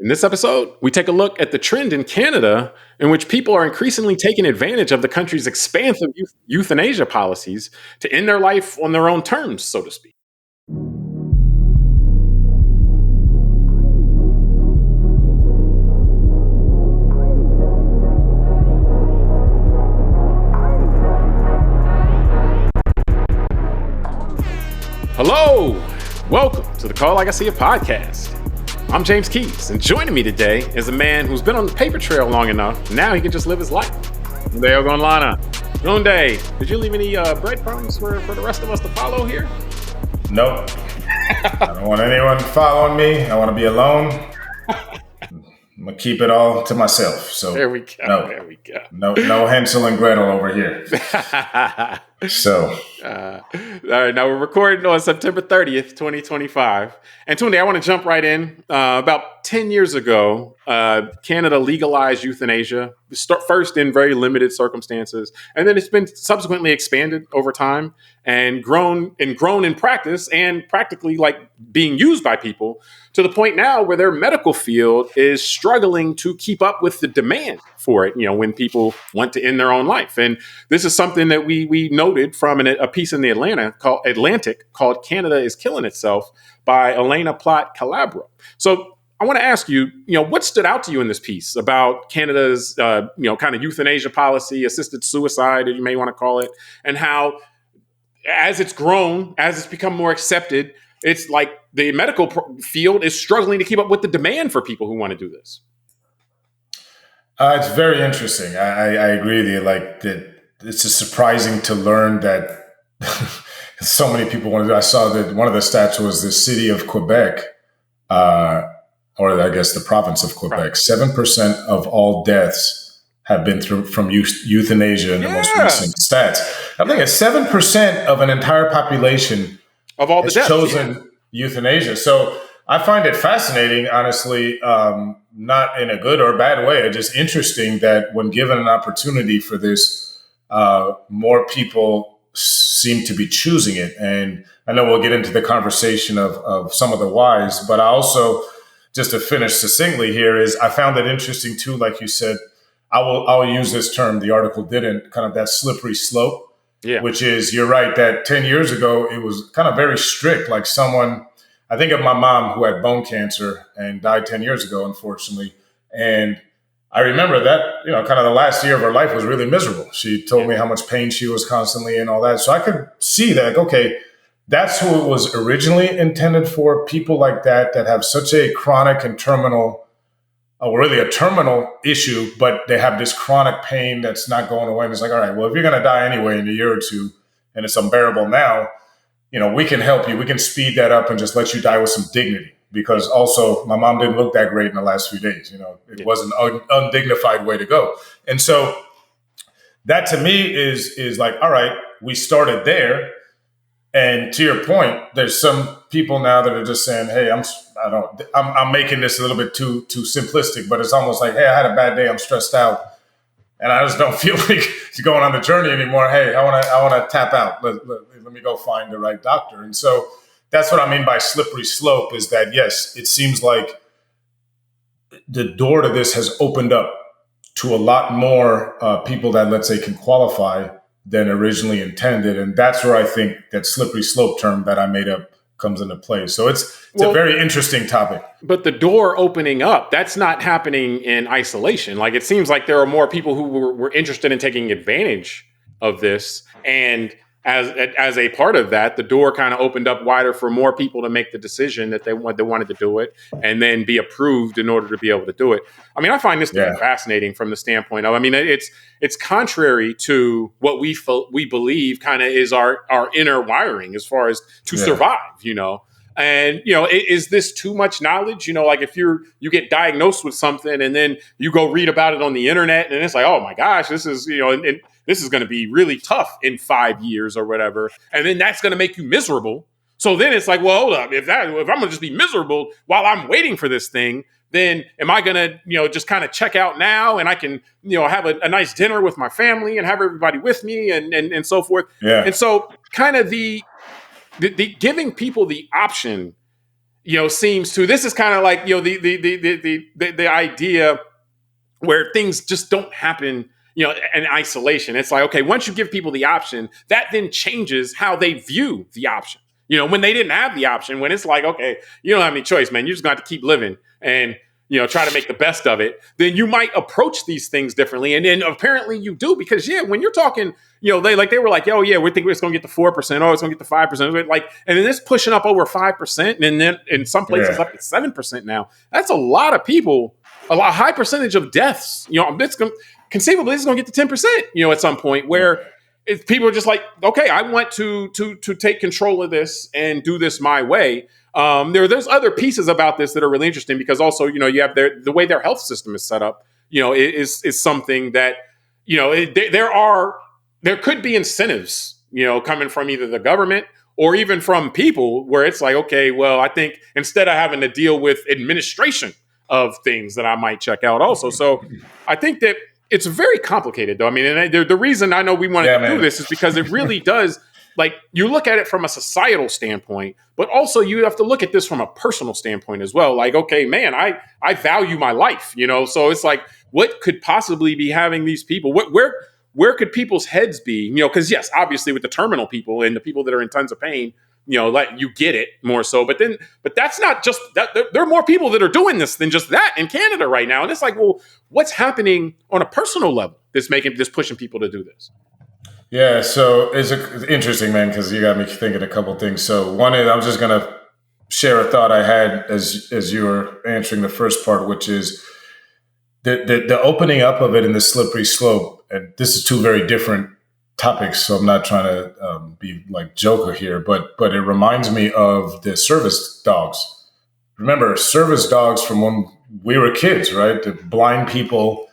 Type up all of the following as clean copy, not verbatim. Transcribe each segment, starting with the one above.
In this episode, we take a look at the trend in Canada in which people are increasingly taking advantage of the country's expansive euthanasia policies to end their life on their own terms, so to speak. Hello, welcome to the Call Like I See It podcast. I'm James Keys, and joining me today is a man who's been on the paper trail long enough. Now he can just live his life. Tunde, did you leave any breadcrumbs for the rest of us to follow here? Nope. I don't want anyone following me. I want to be alone. I'm going to keep it all to myself. So there we go. There we go. No Hansel and Gretel over here. So. All right, now we're recording on September 30th, 2025. And Tunde, I want to jump right in. About 10 years ago, Canada legalized euthanasia, first in very limited circumstances, and then it's been subsequently expanded over time and grown in practice and practically like being used by people to the point now where their medical field is struggling to keep up with the demand for it, when people want to end their own life. And this is something that we noted from a piece in the Atlantic called Canada is Killing Itself by Elena Plott Calabro. So I want to ask you, what stood out to you in this piece about Canada's, kind of euthanasia policy, assisted suicide, as you may want to call it, and how as it's grown, as it's become more accepted, it's like the medical field is struggling to keep up with the demand for people who want to do this. It's very interesting. I agree with you. Like that, it's just surprising to learn that so many people want to do. I saw that one of the stats was the city of Quebec, or I guess the province of Quebec. 7% of all deaths have been from euthanasia in the most recent stats. I'm thinking 7% of an entire population of all the has deaths, chosen euthanasia. So I find it fascinating, honestly, not in a good or bad way. It's just interesting that when given an opportunity for this, more people seem to be choosing it. And I know we'll get into the conversation of some of the whys, but I also, just to finish succinctly here, is I found it interesting too, like you said, I'll use this term, the article didn't, kind of that slippery slope, which is, you're right, that 10 years ago, it was kind of very strict. Like I think of my mom who had bone cancer and died 10 years ago, unfortunately. And I remember that, kind of the last year of her life was really miserable. She told me how much pain she was constantly in, all that. So I could see that, okay, that's who it was originally intended for, people like that have such a chronic and terminal, really a terminal issue, but they have this chronic pain that's not going away. And it's like, all right, well, if you're going to die anyway in a year or two and it's unbearable now, we can help you. We can speed that up and just let you die with some dignity. Because also my mom didn't look that great in the last few days. It was an undignified way to go. And so that to me is like, all right, we started there. And to your point, there's some people now that are just saying, hey, I'm making this a little bit too simplistic, but it's almost like, hey, I had a bad day. I'm stressed out. And I just don't feel like going on the journey anymore. Hey, I want to tap out. Let me go find the right doctor. And so that's what I mean by slippery slope, is that, yes, it seems like the door to this has opened up to a lot more people that, let's say, can qualify than originally intended. And that's where I think that slippery slope term that I made up comes into play. So it's a very interesting topic. But the door opening up, that's not happening in isolation. Like, it seems like there are more people who were interested in taking advantage of this. And as a part of that, the door kind of opened up wider for more people to make the decision that they wanted to do it and then be approved in order to be able to do it. I mean, I find this to be fascinating from the standpoint of, it's contrary to what we believe kind of is our inner wiring as far as to survive, And, is this too much knowledge? Like if you get diagnosed with something and then you go read about it on the internet and it's like, oh my gosh, this is, and this is going to be really tough in 5 years or whatever. And then that's going to make you miserable. So then it's like, well, hold up. If I'm going to just be miserable while I'm waiting for this thing, then am I going to, just kind of check out now and I can, have a nice dinner with my family and have everybody with me and so forth. Yeah. And so kind of the giving people the option seems to, this is kind of like, the idea where things just don't happen, in isolation. It's like, okay, once you give people the option, that then changes how they view the option. When they didn't have the option, when it's like, okay, you don't have any choice, man, you just got to keep living and, try to make the best of it, then you might approach these things differently. And then apparently you do, because when you're talking, they were like, oh yeah, we think it's going to get to 4%. Oh, it's going to get to 5%. Like, and then it's pushing up over 5%. And then in some places up to 7% now. That's a lot of people, a high percentage of deaths. Conceivably, it's going to get to 10%, at some point, where people are just like, okay, I want to take control of this and do this my way. There's other pieces about this that are really interesting, because also, you have the way their health system is set up, is something that, there could be incentives, coming from either the government or even from people, where it's like, okay, well, I think instead of having to deal with administration of things, that I might check out also. So I think that it's very complicated, though. I mean, and the reason I know we wanted to do this is because it really does, like, you look at it from a societal standpoint, but also you have to look at this from a personal standpoint as well. Like, okay, man, I value my life, so it's like, what could possibly be having these people? Where could people's heads be? Because yes, obviously with the terminal people and the people that are in tons of pain, like, you get it more so. But that's not just that. There are more people that are doing this than just that in Canada right now. And it's like, well, what's happening on a personal level that's pushing people to do this? Yeah, so it's interesting, man, because you got me thinking a couple things. So one is, I'm just going to share a thought I had as you were answering the first part, which is the opening up of it and the slippery slope. And this is two very different topics, so I'm not trying to be like Joker here, but it reminds me of the service dogs. Remember, service dogs from when we were kids, right? The blind people.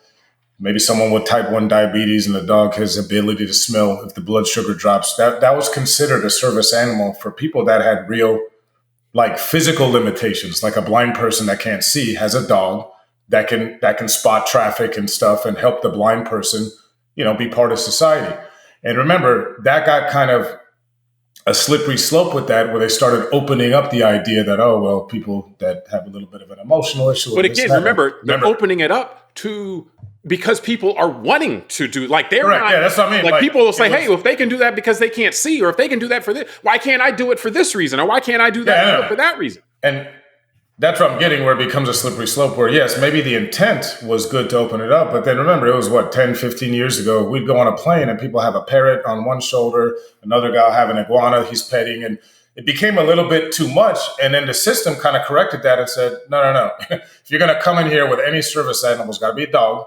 Maybe someone with type 1 diabetes and the dog has the ability to smell if the blood sugar drops. That was considered a service animal for people that had real, like, physical limitations. Like a blind person that can't see has a dog that can spot traffic and stuff and help the blind person, be part of society. And remember, that got kind of a slippery slope with that, where they started opening up the idea that, oh, well, people that have a little bit of an emotional issue. But again, remember, they're opening it up because people are wanting to do, like, they're correct. not, yeah, that's what I mean. Like people will say, hey, well, if they can do that because they can't see, or if they can do that for this, why can't I do it for this reason? Or why can't I do that for that reason? And that's what I'm getting, where it becomes a slippery slope, where yes, maybe the intent was good to open it up, but then remember, it was 10, 15 years ago, we'd go on a plane and people have a parrot on one shoulder, another guy have an iguana he's petting, and it became a little bit too much. And then the system kind of corrected that and said, no. If you're going to come in here with any service animal, it's got to be a dog.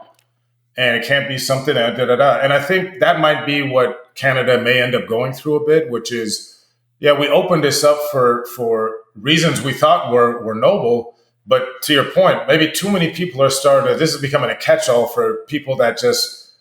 And it can't be something else, And I think that might be what Canada may end up going through a bit, which is, we opened this up for reasons we thought were noble. But to your point, maybe too many people are this is becoming a catch-all for people that just,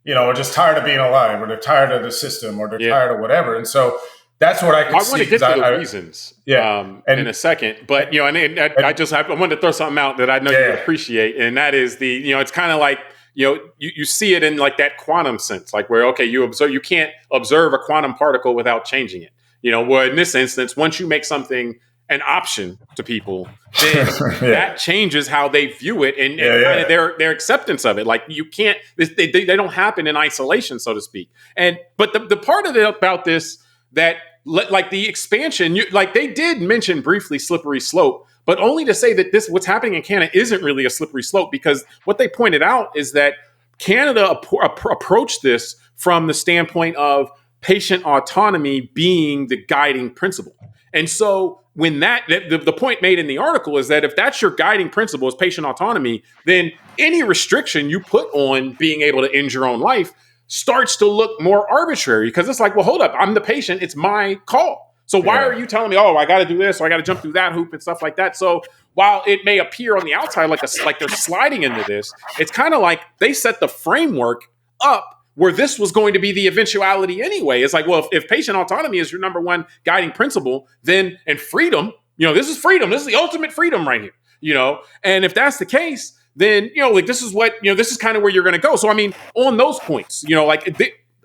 are just tired of being alive, or they're tired of the system, or they're tired of whatever. And so that's what I could see. I want to get to the reasons in a second. But, I wanted to throw something out that I know you appreciate. And that is it's kind of like, you see it in like that quantum sense, like where, okay, you can't observe a quantum particle without changing it. Where in this instance, once you make something an option to people, then that changes how they view it and kind of their acceptance of it. Like, you can't, they don't happen in isolation, so to speak. But the part of it about this that, like, the expansion, they did mention briefly slippery slope, but only to say that what's happening in Canada isn't really a slippery slope, because what they pointed out is that Canada approached this from the standpoint of patient autonomy being the guiding principle. And so when the point made in the article is that if that's your guiding principle is patient autonomy, then any restriction you put on being able to end your own life starts to look more arbitrary, because it's like, well, hold up, I'm the patient, it's my call. So why are you telling me, oh, I got to do this, or I got to jump through that hoop and stuff like that? So while it may appear on the outside like they're sliding into this, it's kind of like they set the framework up where this was going to be the eventuality anyway. It's like, well, if patient autonomy is your number one guiding principle, then, and freedom, this is freedom. This is the ultimate freedom right here, and if that's the case, then, this is what, this is kind of where you're going to go. So, I mean, on those points,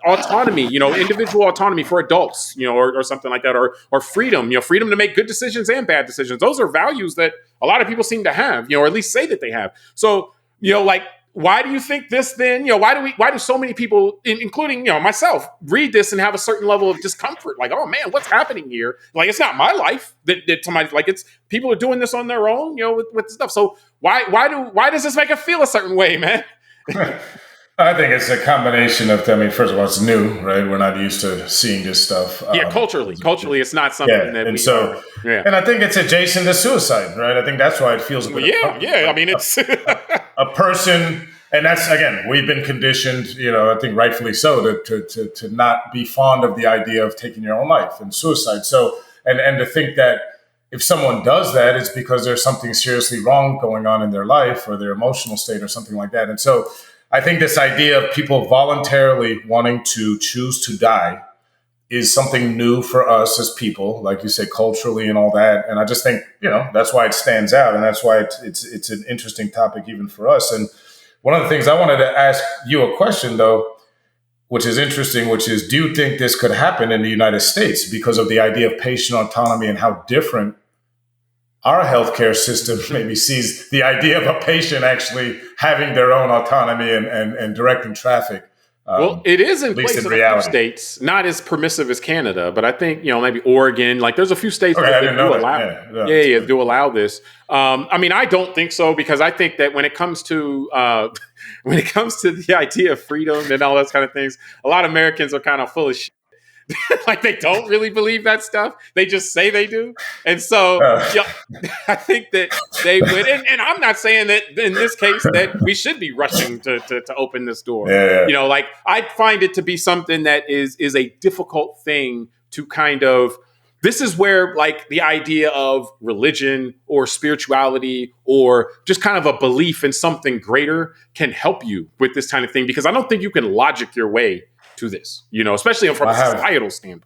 autonomy, individual autonomy for adults, or something like that, or freedom, freedom to make good decisions and bad decisions. Those are values that a lot of people seem to have, or at least say that they have. So, like, why do you think this then? Why do so many people, including, myself, read this and have a certain level of discomfort? Like, oh man, what's happening here? Like, it's not my life that somebody, like, it's people are doing this on their own, with stuff. So why does this make us feel a certain way, man? I think it's a combination of, first of all, it's new, right? We're not used to seeing this stuff. Culturally, it's not something that and I think it's adjacent to suicide, right? I think that's why it feels a bit I mean, it's a person, and that's, again, we've been conditioned, I think rightfully so, to not be fond of the idea of taking your own life and suicide. So, and to think that if someone does that, it's because there's something seriously wrong going on in their life or their emotional state or something like that. And so I think this idea of people voluntarily wanting to choose to die is something new for us as people, like you say, culturally and all that. And I just think, that's why it stands out. And that's why it's an interesting topic even for us. And one of the things I wanted to ask you a question, though, which is interesting, which is, do you think this could happen in the United States because of the idea of patient autonomy and how different our healthcare system maybe sees the idea of a patient actually having their own autonomy and directing traffic? Well, it is in place in a few states, not as permissive as Canada, but I think, maybe Oregon, like there's a few states that do allow this. I mean, I don't think so, because I think that when it comes to the idea of freedom and all those kind of things, a lot of Americans are kind of full of shit. Like, they don't really believe that stuff. They just say they do. And so I think that they would, and I'm not saying that in this case that we should be rushing to open this door. Like, I find it to be something that is a difficult thing to kind of, this is where, like, the idea of religion or spirituality or just kind of a belief in something greater can help you with this kind of thing, because I don't think you can logic your way to this, especially from a societal standpoint.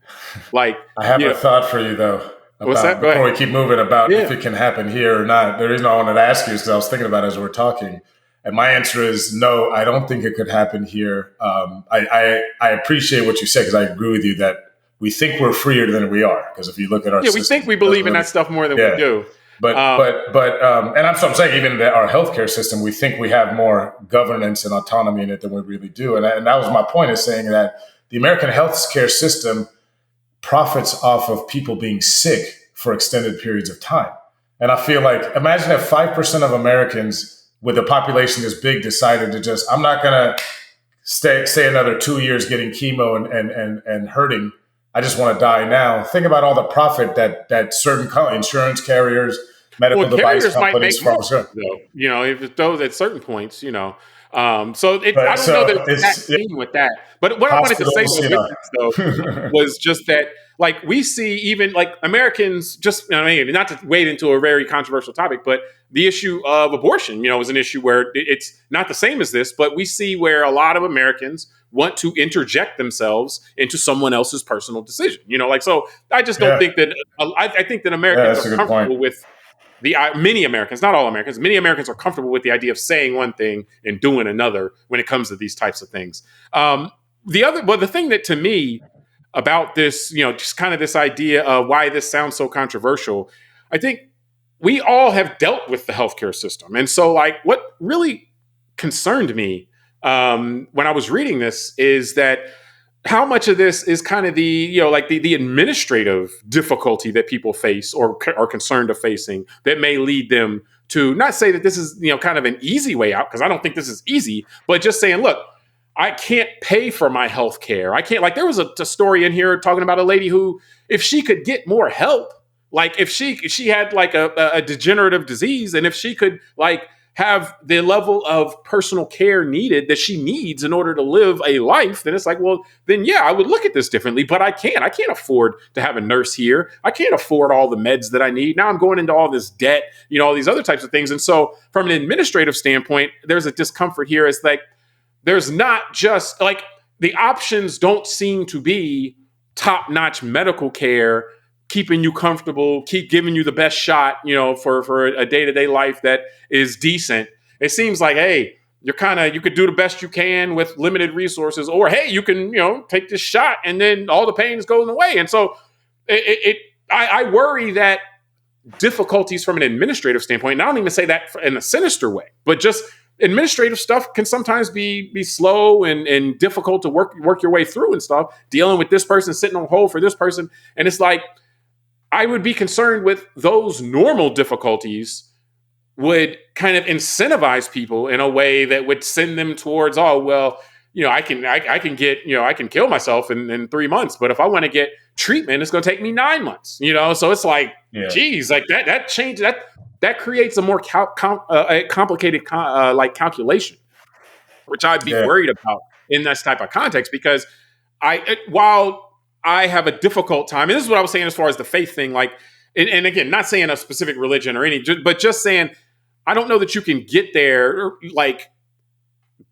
Like, I have a thought for you, though. What's that? Before we keep moving, about if it can happen here or not. The reason I wanted to ask you is because I was thinking about it as we were talking, and my answer is no. I don't think it could happen here. I appreciate what you said, because I agree with you that we think we're freer than we are. Because if you look at our system, we think we believe in that stuff more than we do. But and I'm saying, even in our healthcare system, we think we have more governance and autonomy in it than we really do. And that was my point, is saying that the American healthcare system profits off of people being sick for extended periods of time. And I feel like, imagine if 5% of Americans with a population this big decided to just, I'm not going to stay another 2 years getting chemo and hurting. I just want to die now. Think about all the profit that certain insurance carriers, medical device companies, if those at certain points, So I don't know that it's with that. But what I wanted to say though was just that, like, we see even like Americans, just not to wade into a very controversial topic, but the issue of abortion, is an issue where it's not the same as this, but we see where a lot of Americans want to interject themselves into someone else's personal decision. So I just don't think that, I think that Americans are comfortable with many Americans, not all Americans, many Americans are comfortable with the idea of saying one thing and doing another when it comes to these types of things. The thing that, to me, about this, just kind of this idea of why this sounds so controversial, I think we all have dealt with the healthcare system. And so, like, what really concerned me when I was reading this is that how much of this is kind of the administrative difficulty that people face or are concerned of facing that may lead them to not say that this is, kind of an easy way out, because I don't think this is easy, but just saying, look, I can't pay for my health care. I can't, like, there was a story in here talking about a lady who, if she could get more help, like if she had like a degenerative disease, and if she could like have the level of personal care needed that she needs in order to live a life, then it's like, well, then yeah, I would look at this differently, but I can't afford to have a nurse here. I can't afford all the meds that I need. Now I'm going into all this debt, all these other types of things. And so from an administrative standpoint, there's a discomfort here. It's like, there's not just like, the options don't seem to be top-notch medical care, keeping you comfortable, keep giving you the best shot, for a day-to-day life that is decent. It seems like, hey, you could do the best you can with limited resources, or hey, you can, take this shot and then all the pain is going away. And so I worry that difficulties from an administrative standpoint, and I don't even say that in a sinister way, but just administrative stuff can sometimes be slow and difficult to work your way through and stuff, dealing with this person sitting on hold for this person. And it's like, I would be concerned with those normal difficulties would kind of incentivize people in a way that would send them towards, oh, well, I can kill myself in 3 months, but if I want to get treatment, it's going to take me 9 months, so it's like, geez, like that change, that creates a more complicated calculation, which I'd be worried about in this type of context, because while I have a difficult time, and this is what I was saying as far as the faith thing, like, and again, not saying a specific religion or but just saying, I don't know that you can get there like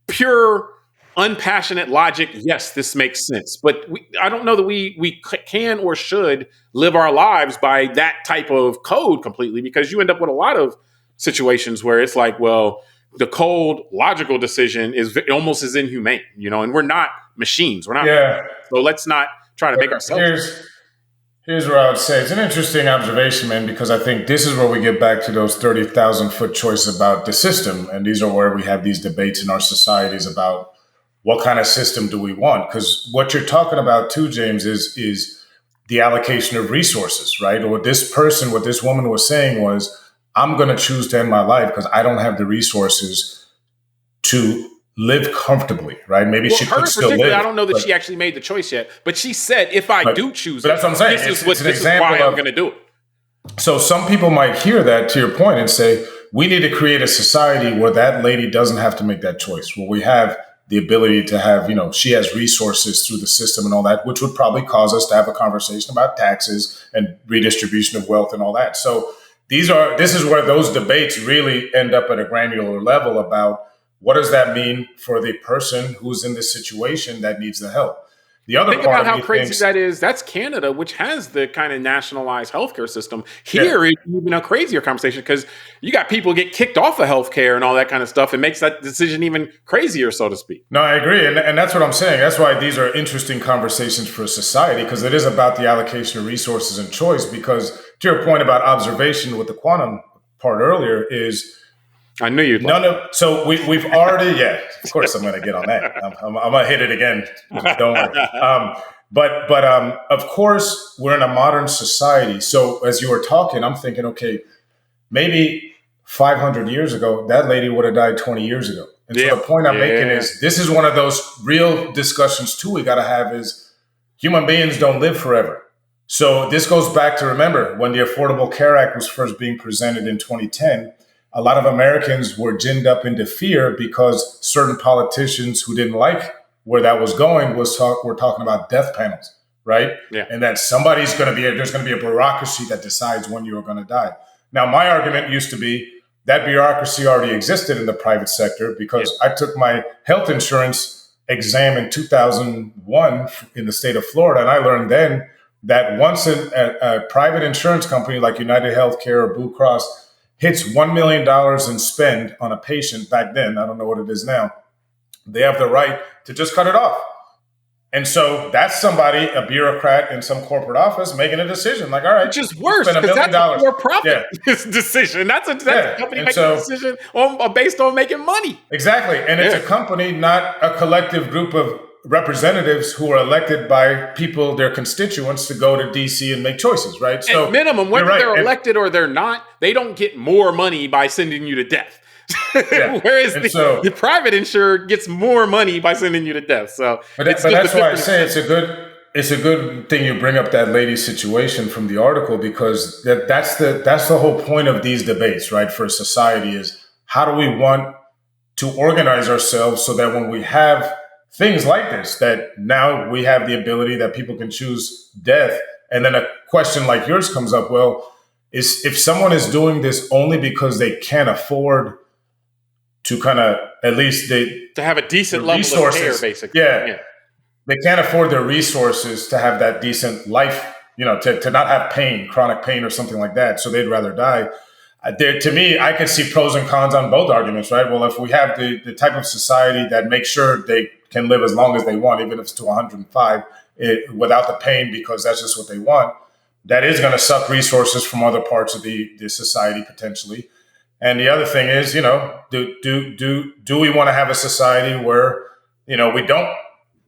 pure unpassionate logic. Yes, this makes sense, but I don't know that we can or should live our lives by that type of code completely, because you end up with a lot of situations where it's like, well, the cold logical decision is almost as inhumane, and we're not machines. We're not. So let's not try to make ourselves. Here's where I would say it's an interesting observation, man, because I think this is where we get back to those 30,000-foot choices about the system. And these are where we have these debates in our societies about what kind of system do we want? Because what you're talking about too, James, is the allocation of resources, right? Or what this woman was saying was, I'm going to choose to end my life because I don't have the resources to live comfortably, right? Maybe she could still live. I don't know that she actually made the choice yet, but she said, if I do choose it, that's what I'm saying. This is why I'm going to do it. So some people might hear that, to your point, and say, we need to create a society where that lady doesn't have to make that choice, where we have the ability to have, she has resources through the system and all that, which would probably cause us to have a conversation about taxes and redistribution of wealth and all that. So this is where those debates really end up at a granular level about what does that mean for the person who's in this situation that needs the help. The other Think part about how crazy that is. That's Canada, which has the kind of nationalized healthcare system. Here, it's even a crazier conversation because you got people get kicked off of healthcare and all that kind of stuff. It makes that decision even crazier, so to speak. No, I agree. And that's what I'm saying. That's why these are interesting conversations for society, because it is about the allocation of resources and choice. Because to your point about observation with the quantum part earlier is, I knew you'd so we've already, of course I'm going to get on that. I'm going to hit it again. Don't worry. But of course we're in a modern society. So as you were talking, I'm thinking, okay, maybe 500 years ago, that lady would have died 20 years ago. And so the point I'm making is, this is one of those real discussions too we got to have, is human beings don't live forever. So this goes back to, remember, when the Affordable Care Act was first being presented in 2010, a lot of Americans were ginned up into fear because certain politicians who didn't like where that was going were talking about death panels, right? Yeah. And that there's going to be a bureaucracy that decides when you're going to die. Now, my argument used to be that bureaucracy already existed in the private sector, because I took my health insurance exam in 2001 in the state of Florida, and I learned then that once a private insurance company like United Healthcare or Blue Cross hits $1 million in spend on a patient back then, I don't know what it is now, they have the right to just cut it off. And so that's somebody, a bureaucrat in some corporate office, making a decision like, all right, which is worse, because that's a for-profit decision. That's a company making a decision based on making money. Exactly. And it's a company, not a collective group of representatives who are elected by people, their constituents, to go to DC and make choices, right? So at minimum, whether they're elected or they're not, they don't get more money by sending you to death. Whereas the private insurer gets more money by sending you to death. So but that's why I say it's a good thing you bring up that lady's situation from the article, because that's the whole point of these debates, right? For society, is how do we want to organize ourselves so that when we have things like this, that now we have the ability that people can choose death. And then a question like yours comes up, well, if someone is doing this only because they can't afford to kind of, at least to have a decent level of care, basically. Yeah. They can't afford their resources to have that decent life, to not have pain, chronic pain or something like that. So they'd rather die. To me, I could see pros and cons on both arguments, right? Well, if we have the type of society that makes sure they can live as long as they want, even if it's to 105, without the pain, because that's just what they want, that is going to suck resources from other parts of the society potentially. And the other thing is, do we want to have a society where, we don't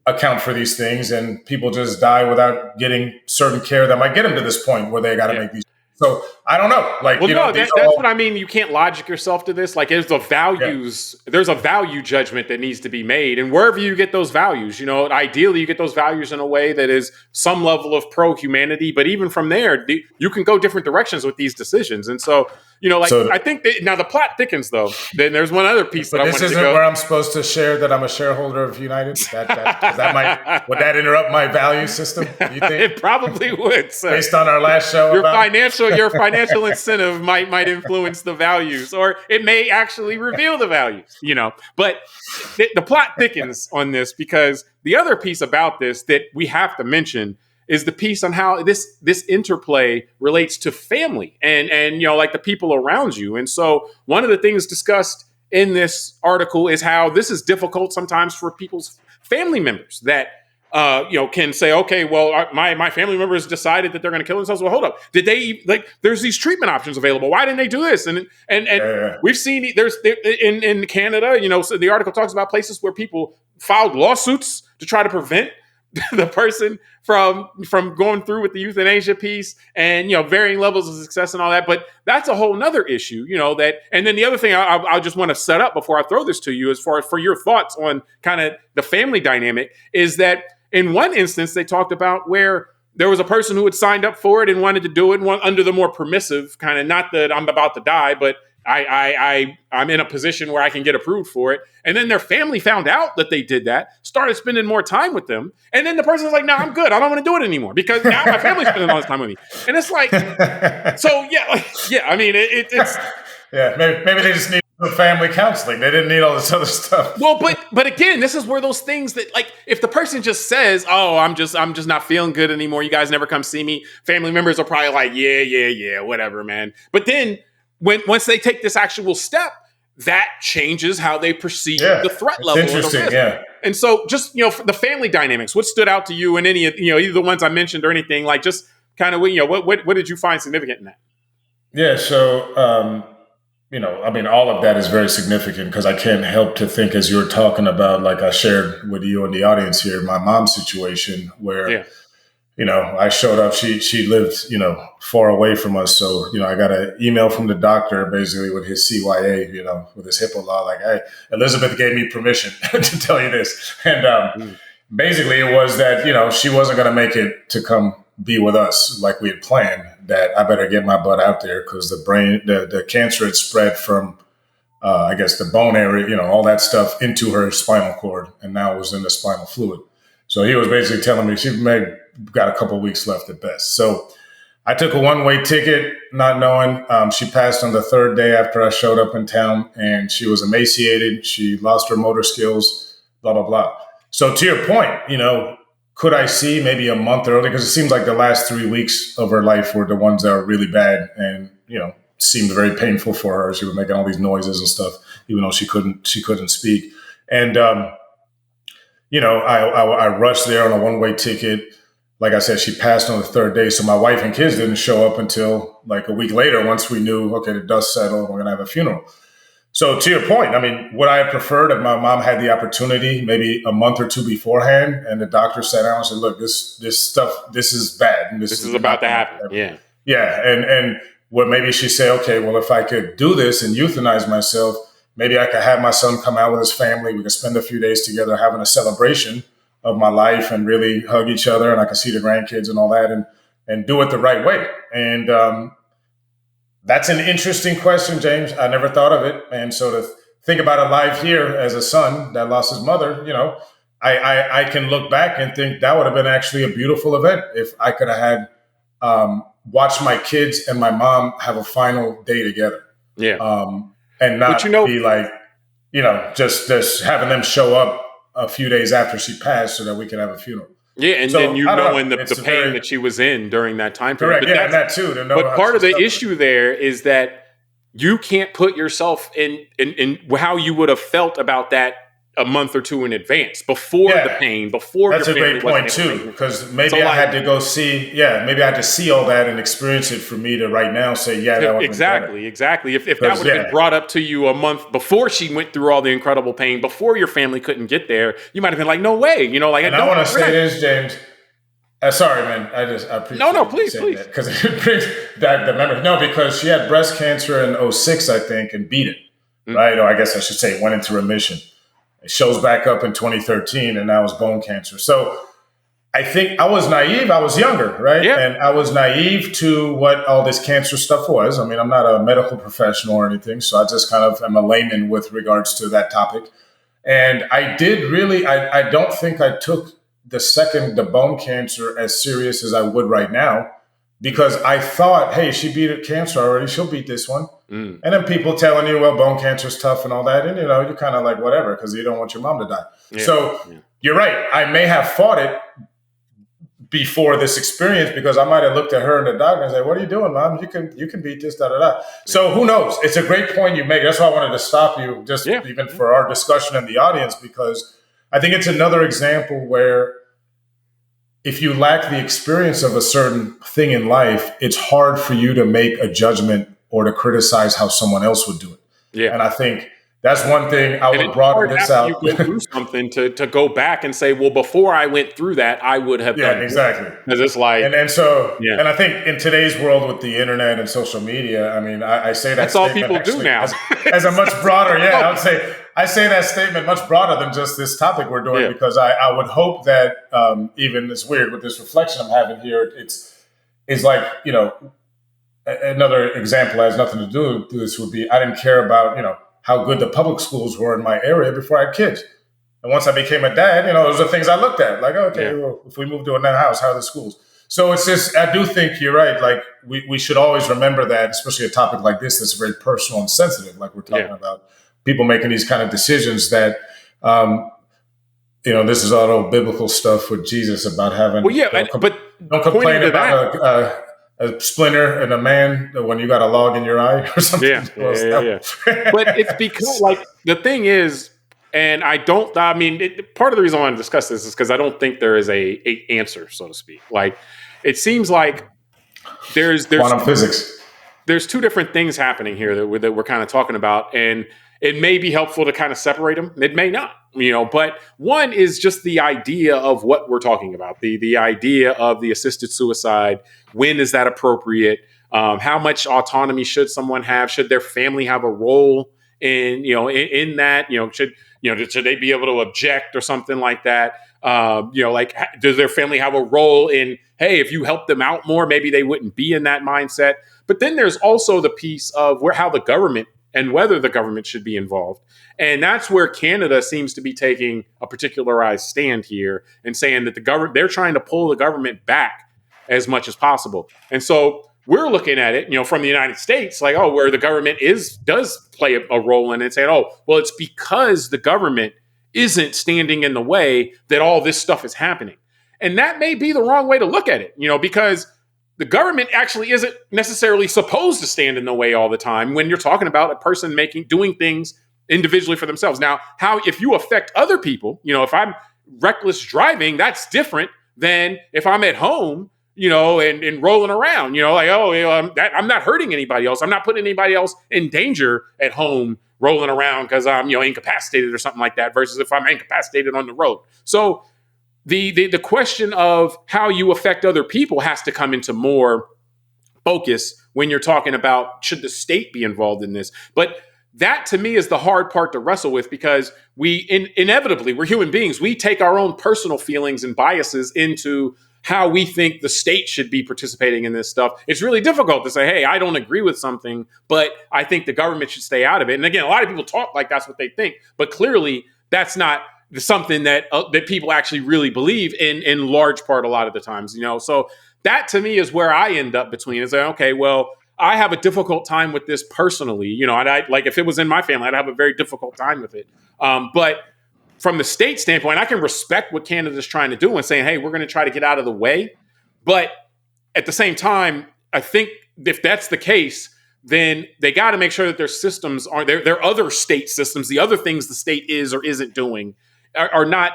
account for these things and people just die without getting certain care that might get them to this point where they got to make these. So I don't know. Like, well, no, that's what I mean. You can't logic yourself to this. Like, there's a value judgment that needs to be made, and wherever you get those values, ideally you get those values in a way that is some level of pro-humanity. But even from there, you can go different directions with these decisions. And so, I think that now the plot thickens, though. Then there's one other piece that I wanted to go. This isn't where I'm supposed to share that I'm a shareholder of United. Would that interrupt my value system? You think it probably would, sir. Based on our last show, your financial incentive might influence the values, or it may actually reveal the values. But the plot thickens on this because the other piece about this that we have to mention is the piece on how this interplay relates to family and like the people around you. And so one of the things discussed in this article is how this is difficult sometimes for people's family members that can say, okay, well, my family members decided that they're going to kill themselves. Well, hold up. Did they there's these treatment options available. Why didn't they do this? And we've seen there's in Canada, so the article talks about places where people filed lawsuits to try to prevent the person from going through with the euthanasia piece and, varying levels of success and all that. But that's a whole nother issue, and then the other thing I just want to set up before I throw this to you as far as for your thoughts on kind of the family dynamic is that in one instance, they talked about where there was a person who had signed up for it and wanted to do it under the more permissive kind of, not that I'm about to die, but I'm in a position where I can get approved for it. And then their family found out that they did that, started spending more time with them. And then the person's like, no, I'm good. I don't want to do it anymore because now my family's spending all this time with me. And it's like, so I mean, it's. Yeah, maybe they just need family counseling. They didn't need all this other stuff. Well, but again, this is where those things that, like, if the person just says, "Oh, I'm just not feeling good anymore. You guys never come see me." Family members are probably like, "Yeah, whatever, man." But then once they take this actual step, that changes how they perceive the threat level. Interesting, yeah. And so, just the family dynamics. What stood out to you in any either the ones I mentioned or anything like just kind of what did you find significant in that? Yeah, so. I mean, all of that is very significant because I can't help to think as you're talking about, like I shared with you and the audience here, my mom's situation where, I showed up, she lived, far away from us. So, I got an email from the doctor basically with his CYA, with his HIPAA law, like, hey, Elizabeth gave me permission to tell you this. And basically it was that, she wasn't going to make it to come be with us like we had planned, that I better get my butt out there because the cancer had spread from, I guess, the bone area, all that stuff into her spinal cord, and now it was in the spinal fluid. So he was basically telling me she may got a couple of weeks left at best. So I took a one-way ticket, not knowing. She passed on the third day after I showed up in town, and she was emaciated. She lost her motor skills, blah, blah, blah. So to your point, could I see maybe a month early? Because it seems like the last 3 weeks of her life were the ones that were really bad and, seemed very painful for her. She was making all these noises and stuff, even though she couldn't speak. And, I rushed there on a one-way ticket. Like I said, she passed on the third day. So my wife and kids didn't show up until like a week later once we knew, okay, the dust settled and we're going to have a funeral. So to your point, I mean, would I have preferred if my mom had the opportunity maybe a month or two beforehand and the doctor sat down and said, look, this stuff, this is bad. And this is about to happen. Yeah. Yeah. And what maybe she say, okay, well, if I could do this and euthanize myself, maybe I could have my son come out with his family. We could spend a few days together having a celebration of my life and really hug each other. And I could see the grandkids and all that and do it the right way. And, that's an interesting question, James. I never thought of it. And so to think about a life here as a son that lost his mother, I can look back and think that would have been actually a beautiful event if I could have had watched my kids and my mom have a final day together. Yeah. And not be like, just having them show up a few days after she passed so that we can have a funeral. Yeah, and so, then knowing the pain that she was in during that time period. Correct, and that too. But part of the issue there is that you can't put yourself in how you would have felt about that a month or two in advance, before the Yeah. pain, before That's your a family great wasn't point able to make too, it. because So maybe I like, had to go see, maybe I had to see all that and experience it for me to right now say, yeah, that would have been better. exactly. If that Because would have been brought up to you a month before she went through all the incredible pain, before your family couldn't get there, you might have been like, no way, like, and I don't, want to we're say not. this, James. Sorry, man. I No, appreciate you please, saying that please. because it brings back the memory. No, because she had breast cancer in '06, I think, and beat it, Mm, right? Or I guess I should say went into remission. It shows back up in 2013, and now it's bone cancer. So I think I was naive. I was younger, right? yeah, And I was naive to what all this cancer stuff was. I mean, I'm not a medical professional or anything, so I just kind of am a layman with regards to that topic. And I did really, I don't think I took the bone cancer as serious as I would right now because I thought, hey, she beat cancer already. She'll beat this one. mm, And then people telling you, well, bone cancer is tough and all that. And, you're kind of like, whatever, because you don't want your mom to die. yeah, So yeah, you're right. I may have fought it before this experience because I might have looked at her and the doctor and said, "What are you doing, mom? You can beat this, da da da." yeah, So who knows? It's a great point you make. That's why I wanted to stop you, just yeah, even for our discussion in the audience, because I think it's another example where if you lack the experience of a certain thing in life, it's hard for you to make a judgment or to criticize how someone else would do it. yeah. And I think that's one thing I And would it's broaden hard this after you out. go through something to go back and say, well, before I went through that, I would have Yeah, done this. exactly. Because it's like, And yeah, I think in today's world with the internet and social media, I mean, I say that that's all statement people do actually now. as a much broader, I would say I say that statement much broader than just this topic we're doing Yeah. because I would hope that even it's weird with this reflection I'm having here, it's like, another example has nothing to do with this would be I didn't care about, how good the public schools were in my area before I had kids. And once I became a dad, those are things I looked at. Like, okay, Yeah. well, if we move to another house, how are the schools? So it's just, I do think you're right. Like, we should always remember that, especially a topic like this that's very personal and sensitive, like we're talking about people making these kind of decisions that, this is all old biblical stuff with Jesus about having, Well, yeah, but don't complain about a splinter in a man when you got a log in your eye or something. Yeah. But it's because, like, the thing is, and part of the reason I want to discuss this is because I don't think there is a answer, so to speak. Like, it seems like there's quantum physics. There's two different things happening here that we're kind of talking about, and it may be helpful to kind of separate them. It may not, but one is just the idea of what we're talking about, the idea of the assisted suicide. When is that appropriate? How much autonomy should someone have? Should their family have a role in that? Should they be able to object or something like that? Does their family have a role in, hey, if you help them out more, maybe they wouldn't be in that mindset? But then there's also the piece of how the government and whether the government should be involved. And that's where Canada seems to be taking a particularized stand here and saying that they're trying to pull the government back as much as possible. And so we're looking at it, from the United States, like, where the government does play a role in it, saying, well, it's because the government isn't standing in the way that all this stuff is happening. And that may be the wrong way to look at it, because the government actually isn't necessarily supposed to stand in the way all the time when you're talking about a person doing things individually for themselves. Now, if you affect other people, if I'm reckless driving, that's different than if I'm at home, and rolling around, I'm not hurting anybody else. I'm not putting anybody else in danger at home rolling around because I'm, incapacitated or something like that, versus if I'm incapacitated on the road. So the question of how you affect other people has to come into more focus when you're talking about, should the state be involved in this? But that, to me, is the hard part to wrestle with, because inevitably, we're human beings. We take our own personal feelings and biases into how we think the state should be participating in this stuff. It's really difficult to say, hey, I don't agree with something, but I think the government should stay out of it. And again, a lot of people talk like that's what they think, but clearly that's not something that people actually really believe in large part a lot of the times. So that, to me, is where I end up between. Is like, okay, well, I have a difficult time with this personally, and like, if it was in my family, I'd have a very difficult time with it. But from the state standpoint, I can respect what Canada's trying to do and saying, hey, we're going to try to get out of the way. But at the same time, I think if that's the case, then they got to make sure that their systems are their other state systems, the other things the state is or isn't doing, are not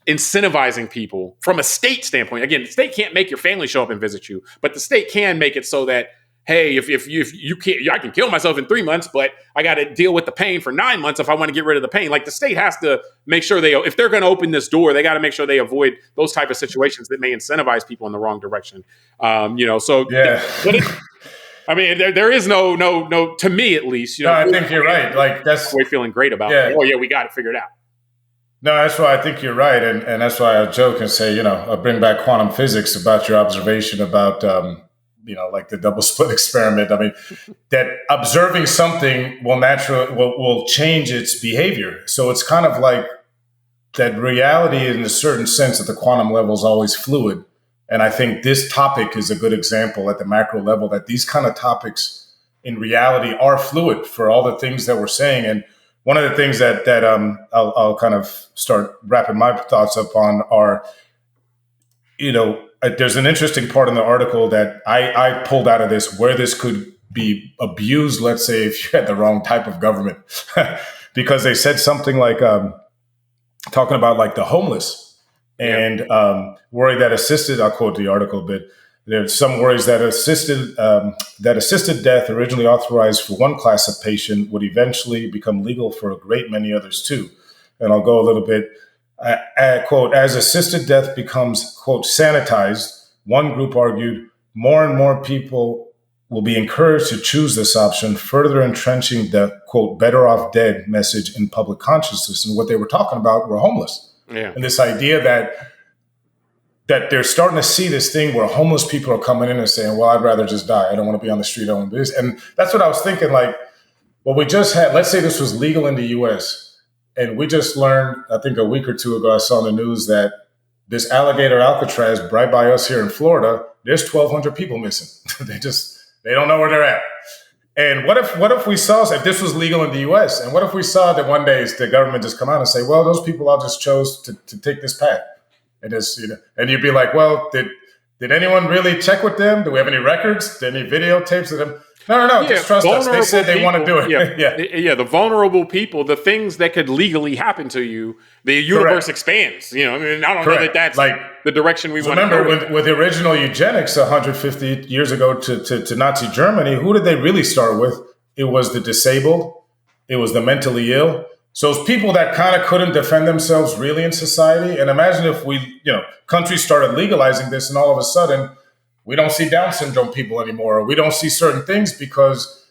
incentivizing people from a state standpoint. Again, the state can't make your family show up and visit you, but the state can make it so that, hey, if you can't, I can kill myself in 3 months, but I got to deal with the pain for 9 months if I want to get rid of the pain. Like the state has to make sure if they're going to open this door, they got to make sure they avoid those type of situations that may incentivize people in the wrong direction. So yeah. I mean, there is no, to me at least. No, I think you're right. Like that's we're feeling great about. Yeah. Oh yeah, we got it figured out. No, that's why I think you're right, and that's why I joke and say, I bring back quantum physics about your observation about, like the double slit experiment. I mean, that observing something will change its behavior. So it's kind of like that reality, in a certain sense, at the quantum level is always fluid. And I think this topic is a good example at the macro level that these kind of topics in reality are fluid for all the things that we're saying. And one of the things that I'll kind of start wrapping my thoughts up on are, there's an interesting part in the article that I pulled out of this where this could be abused, let's say, if you had the wrong type of government, because they said something like talking about like the homeless and worry that I'll quote the article a bit. There's some worries that assisted death, originally authorized for one class of patient, would eventually become legal for a great many others too. And I'll go a little bit. Quote, as assisted death becomes, quote, sanitized, one group argued, more and more people will be encouraged to choose this option, further entrenching the, quote, better off dead message in public consciousness. And what they were talking about were homeless. Yeah. And this idea that they're starting to see this thing where homeless people are coming in and saying, well, I'd rather just die. I don't want to be on the street. I want to do this. And that's what I was thinking. Like, what we just had, let's say this was legal in the U.S. And we just learned, I think a week or two ago, I saw in the news that this alligator Alcatraz right by us here in Florida, there's 1,200 people missing. They don't know where they're at. And what if we saw, if this was legal in the U.S., and what if we saw that one day the government just come out and say, well, those people all just chose to take this path. And you'd be like, well, did anyone really check with them? Do we have any records? Any videotapes of them? No, just trust us. They said they want to do it. Yeah, the vulnerable people, the things that could legally happen to you, the universe expands. I mean, I don't know that that's like the direction we want to go. Remember, with the original eugenics 150 years ago to Nazi Germany, who did they really start with? It was the disabled. It was the mentally ill. So it's people that kind of couldn't defend themselves really in society. And imagine if countries started legalizing this and all of a sudden we don't see Down syndrome people anymore, or we don't see certain things because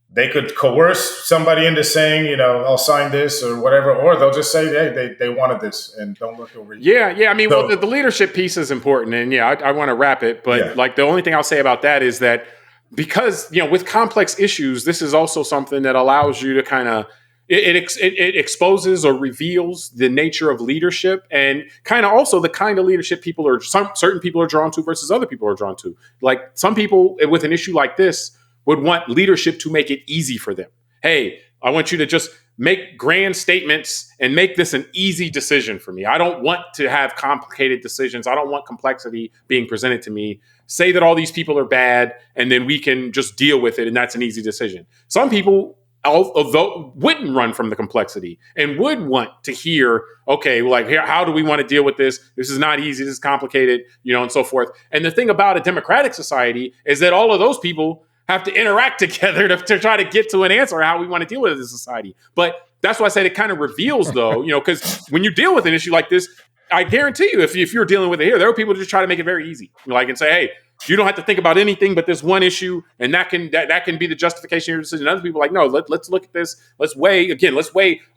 they could coerce somebody into saying, I'll sign this or whatever, or they'll just say, hey, they wanted this and don't look over you. Yeah. I mean, the leadership piece is important. And I want to wrap it. But like the only thing I'll say about that is that because, with complex issues, this is also something that allows you to kind of, it exposes or reveals the nature of leadership and kind of also the kind of leadership certain people are drawn to versus other people are drawn to. Like some people with an issue like this would want leadership to make it easy for them. Hey, I want you to just make grand statements and make this an easy decision for me. I don't want to have complicated decisions. I don't want complexity being presented to me. Say that all these people are bad and then we can just deal with it and that's an easy decision. Some people although wouldn't run from the complexity and would want to hear, okay, like how do we want to deal with this? This is not easy. This is complicated, and so forth. And the thing about a democratic society is that all of those people have to interact together to try to get to an answer how we want to deal with this society. But that's why I said it kind of reveals, though, because when you deal with an issue like this, I guarantee you, if you're dealing with it here, there are people who just try to make it very easy, and say, hey, you don't have to think about anything but this one issue, and that can be the justification of your decision. Other people are like, no, let's look at this. Let's weigh.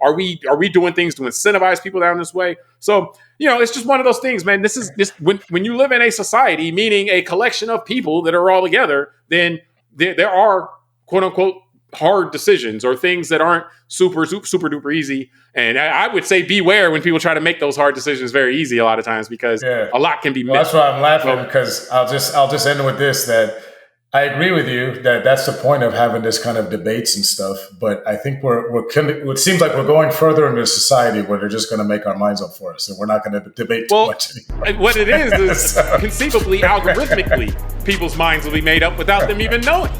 Are we doing things to incentivize people down this way? So it's just one of those things, man. This when you live in a society, meaning a collection of people that are all together, then there are quote unquote hard decisions or things that aren't super duper easy. And I would say beware when people try to make those hard decisions very easy a lot of times because a lot can be missed. That's why I'm laughing because I'll just end with this, that I agree with you that that's the point of having this kind of debates and stuff. But I think it seems like we're going further into a society where they're just going to make our minds up for us and we're not going to debate too much anymore. What it is conceivably, algorithmically, people's minds will be made up without them even knowing.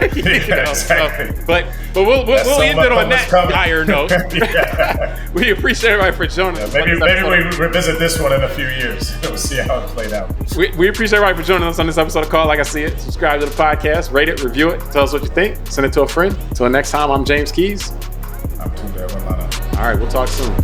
Exactly. But we'll end it on that dire note. Yeah. We appreciate everybody for joining us. Maybe we revisit this one in a few years. We'll see how it played out. We appreciate everybody for joining us on this episode of Call Like I See It. Subscribe to the podcast, rate it, review it, tell us what you think, send it to a friend. Until next time, I'm James Keys. I'm Tunde. All right, we'll talk soon.